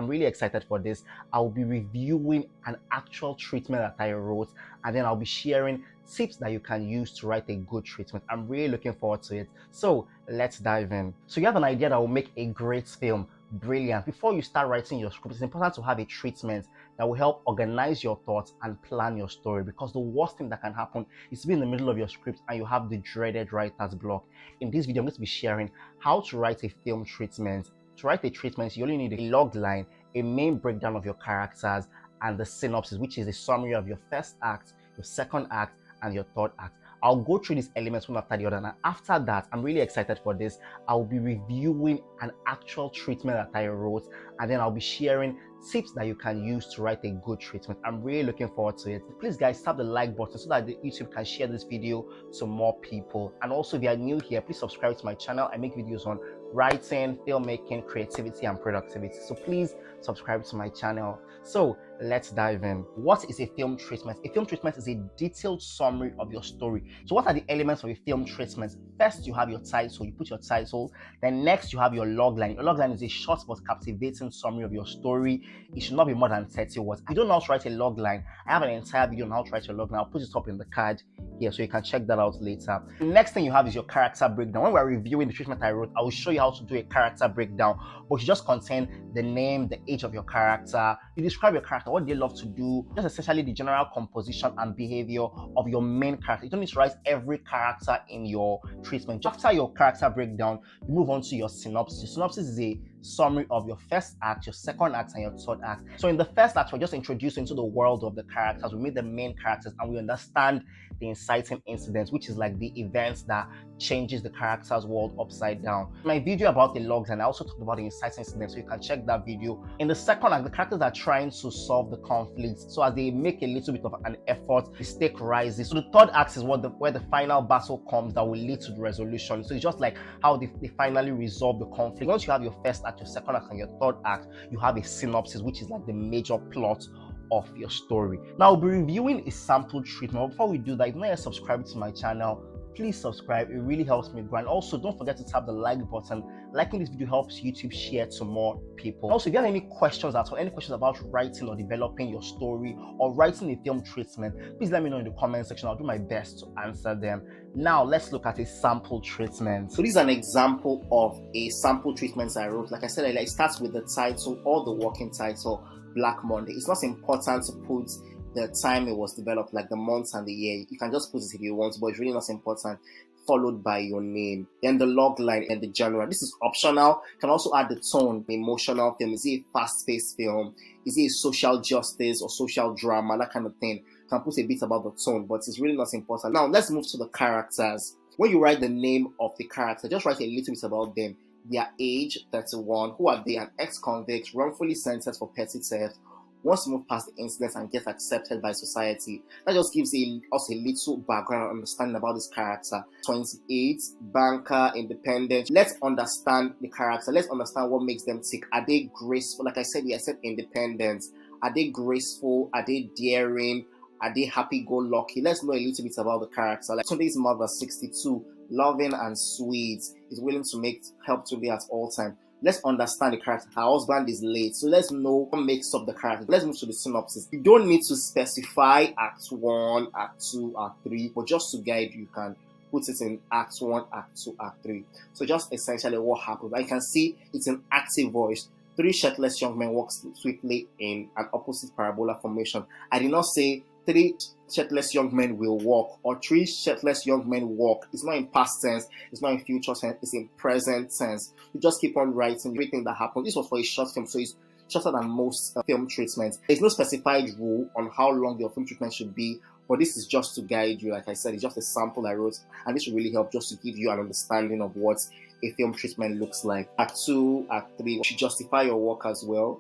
I'm really excited for this. I'll be reviewing an actual treatment that I wrote, and then I'll be sharing tips that you can use to write a good treatment. I'm really looking forward to it. So let's dive in. So you have an idea that will make a great film. Brilliant. Before you start writing your script, it's important to have a treatment that will help organize your thoughts and plan your story, because the worst thing that can happen is to be in the middle of your script and you have the dreaded writer's block. In this video, I'm going to be sharing how to write a film treatment. To write a treatment, you only need a log line, a main breakdown of your characters, and the synopsis, which is a summary of your first act, your second act, and your third act. I'll go through these elements one after the other, and after that, I'm really excited for this. I'll be reviewing an actual treatment that I wrote, and then I'll be sharing tips that you can use to write a good treatment. I'm really looking forward to it. Please guys, tap the like button so that the YouTube can share this video to more people. And also, if you are new here, please subscribe to my channel. I make videos on writing, filmmaking, creativity, and productivity. So please subscribe to my channel. So let's dive in. What is a film treatment? A film treatment is a detailed summary of your story. So what are the elements of a film treatment? First, you have your title. You put your title. Then next, you have your logline. Your logline is a short but captivating summary of your story. It should not be more than 30 words. If you don't know how to write a logline, I have an entire video on how to write your logline. I'll put it up in the card here so you can check that out later. The next thing you have is your character breakdown. When we're reviewing the treatment I wrote, I will show you how to do a character breakdown, but you just contain the name, the age of your character. You describe your character, what they love to do, just essentially the general composition and behavior of your main character. You don't need to write every character in your treatment. After your character breakdown, you move on to your synopsis. Your synopsis is a summary of your first act, your second act, and your third act. So in the first act, we're just introduced into the world of the characters. We meet the main characters and we understand the inciting incidents, which is like the events that changes the character's world upside down. In my video about the logs, and I also talked about the inciting incidents, so you can check that video. In the second act, the characters are trying to solve the conflicts. So as they make a little bit of an effort, the stake rises. So the third act is where the final battle comes that will lead to the resolution. So it's just like how they finally resolve the conflict. Once you have your first act, your second act, and your third act, you have a synopsis, which is like the major plot of your story. Now, I'll be reviewing a sample treatment. But before we do that, if you're not yet subscribed to my channel, please subscribe. It really helps me grow. And also, don't forget to tap the like button. Liking this video helps YouTube share to more people. Also, if you have any questions at all, any questions about writing or developing your story or writing a film treatment, please let me know in the comment section. I'll do my best to answer them. Now, let's look at a sample treatment. So this is an example of a sample treatment I wrote. Like I said earlier, it starts with the title or the working title, Black Monday. It's not important to put the time it was developed, like the months and the year. You can just put it if you want, but it's really not important. Followed by your name, then the log line and the genre. This is optional. You can also add the tone, the emotional film. Is it a fast-paced film? Is it a social justice or social drama? That kind of thing. You can put a bit about the tone, but it's really not important. Now let's move to the characters. When you write the name of the character, just write a little bit about them. Their age, 31. Who are they? An ex-convict, wrongfully sentenced for petty theft, wants to move past the incidents and get accepted by society. That just gives us a little background understanding about this character. 28, banker, independent. Let's understand the character. Let's understand what makes them tick. Are they graceful? Like I said, independent. Are they graceful? Are they daring? Are they happy-go-lucky? Let's know a little bit about the character. Like Tunde's mother, 62, loving and sweet, is willing to help Tunde at all times. Let's understand the character. Her husband is late, so let's know what makes up the character. Let's move to the synopsis. You don't need to specify Act 1, Act 2, Act 3, but just to guide you can put it in Act 1, Act 2, Act 3. So just essentially what happens. I can see it's an active voice. 3 shirtless young men walk swiftly in an opposite parabola formation. I did not say 3 shirtless young men will walk or 3 shirtless young men walk. It's not in past tense, it's not in future tense, it's in present tense. You just keep on writing everything that happened. This was for a short film, so it's shorter than most film treatments. There's no specified rule on how long your film treatment should be, but this is just to guide you. Like I said, it's just a sample I wrote, and this will really help just to give you an understanding of what a film treatment looks like. Act 2, Act 3, you should justify your work as well.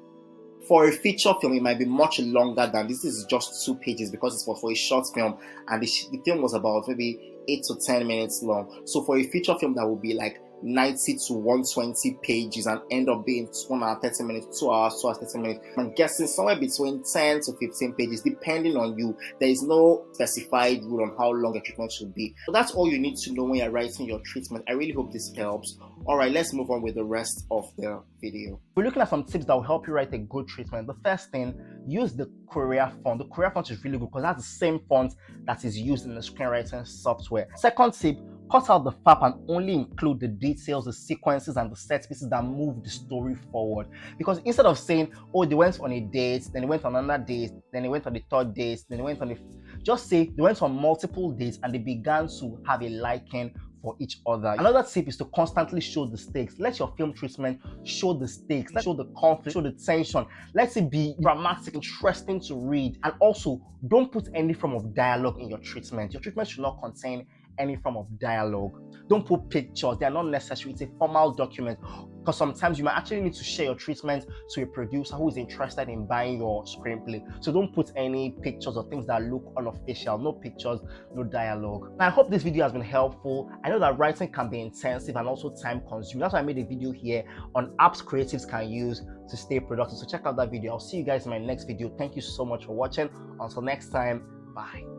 For a feature film, it might be much longer than this. This is just 2 pages because it's for a short film, and the film was about maybe 8 to 10 minutes long. So for a feature film, that would be like 90 to 120 pages and end up being 1 hour 30 minutes, 2 hours, 2 hours 30 minutes. I'm guessing somewhere between 10 to 15 pages, depending on you. There is no specified rule on how long a treatment should be. So that's all you need to know when you're writing your treatment. I really hope this helps. All right, let's move on with the rest of the video. We're looking at some tips that will help you write a good treatment. The first thing, use the Korea font. The Korea font is really good because that's the same font that is used in the screenwriting software. Second tip, cut out the fap and only include the details, the sequences, and the set pieces that move the story forward. Because instead of saying, oh, they went on a date, then they went on another date, then they went on the third date, then they went on the... Just say they went on multiple dates and they began to have a liking for each other. Another tip is to constantly show the stakes. Let your film treatment show the stakes, let's show the conflict, show the tension. Let it be dramatic, interesting to read. And also, don't put any form of dialogue in your treatment. Your treatment should not contain any form of dialogue. Don't put pictures, they are not necessary. It's a formal document, because sometimes you might actually need to share your treatment to a producer who is interested in buying your screenplay. So don't put any pictures or things that look unofficial. No pictures, no dialogue. Now, I hope this video has been helpful. I know that writing can be intensive and also time consuming. That's why I made a video here on apps creatives can use to stay productive. So check out that video. I'll see you guys in my next video. Thank you so much for watching. Until next time, bye.